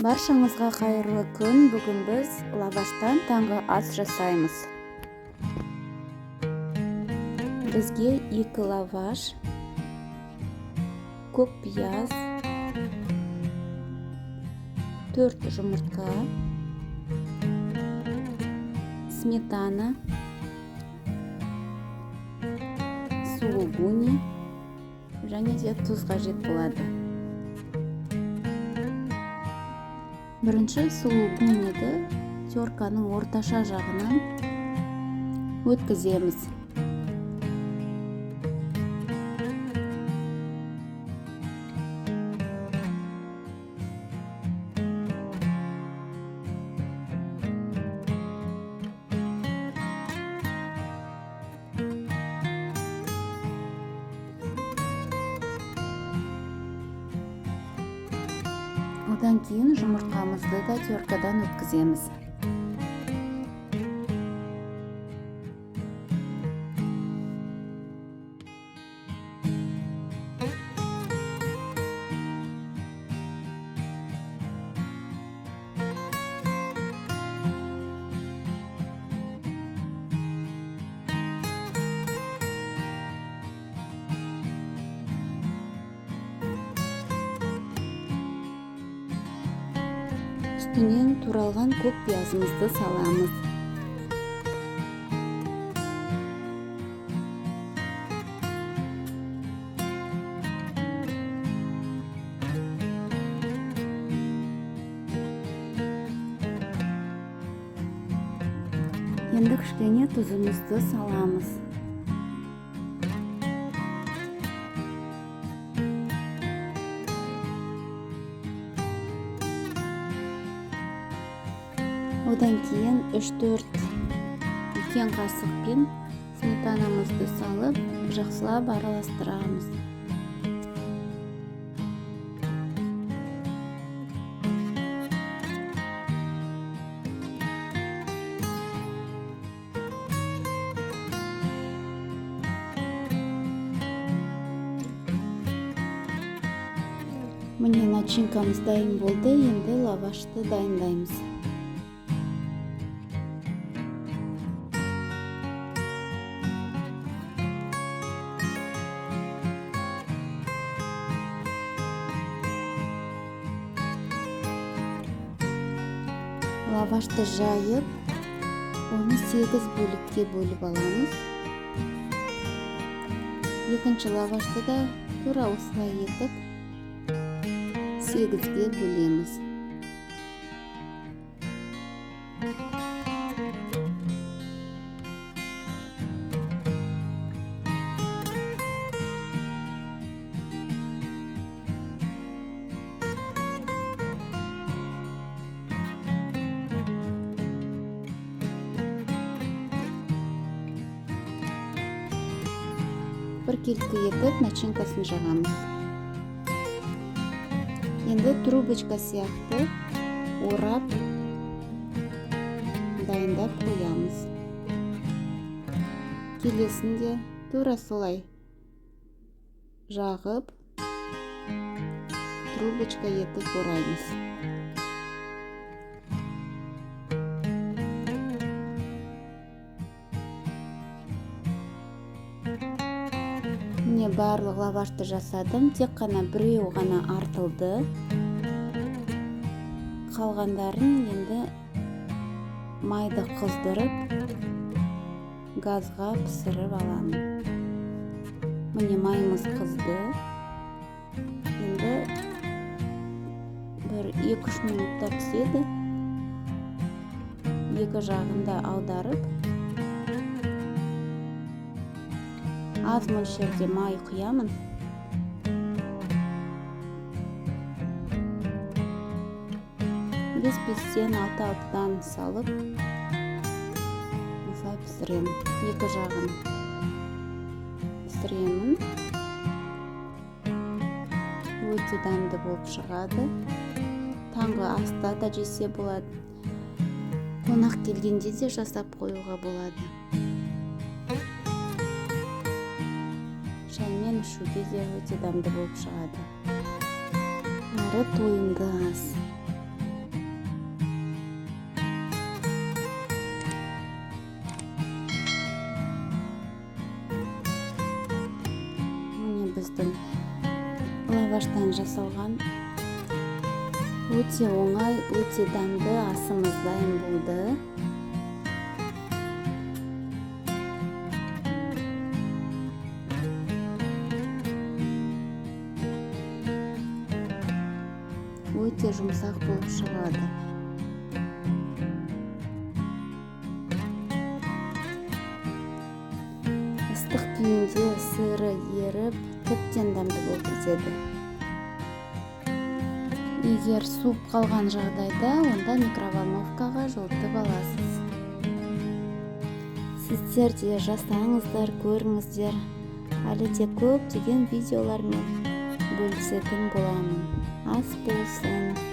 Баршаңызға қайырлы күн. Бүгін біз лаваштан таңғы ас жасаймыз. Бізге 2 лаваш, көк пияз, 4 жұмыртқа, сметана, сулугуни және де тұз қажет болады. Бірінші сулугуниді терканың орташа жағынан өткіземіз. Одан кейін жұмыртқамызды да теркадан өткіземіз. Үстінен туралған көк пиязымызды саламыз. Енді кішкене тұзымызды саламыз. Одан кейін 3-4 үлкен қасықпен сметанамызды салып, жақсылап араластырамыз. Міне начинкамыз дайын болды, енді лавашты дайындаймыз. Лавашты жайып, оны 8 бөлікке бөліп аламыз. Екінші лавашты да тура осылай етіп 8-ге бөлеміз. Бір келкі етіп начинкасын жағамыз. Енді трубочка сияқты орап дайындап қоямыз. Келесінде тура солай жағып трубочка етіп ораймыз. Міне барлық лавашты жасадым, тек қана біреу ғана артылды. Қалғандарын енді майды қыздырып, газға пісіріп аламын. Міне майымыз қызды. Енді бір 2-3 минутта піседі. Екі жағында аударып, аз мөлшерде май құямын. Біз 5-6-6-дан салып, осылай пісіремін. Екі жағын пісіремін. Өте дәмді болып шығады. Таңғы аста да жесе болады. Қонақ келгенде де жасап қоюға болады. Шаймен ішуге де өте дәмді болып шығады. Әрі тойымды ас. ағаштан жасалған өте оңай, өте дәмді асымыз дайын болды. Өте жұмсақ болып шығады. Ыстық күйінде сыры еріп, тіптен дәмді болып кетеді. Егер суып қалған жағдайда, онда микроволновкаға жылытып аласыз. Сіздер де жасаңыздар, көріңіздер. Әлі де көптеген видеолармен бөлісетін боламын. Ас болсын.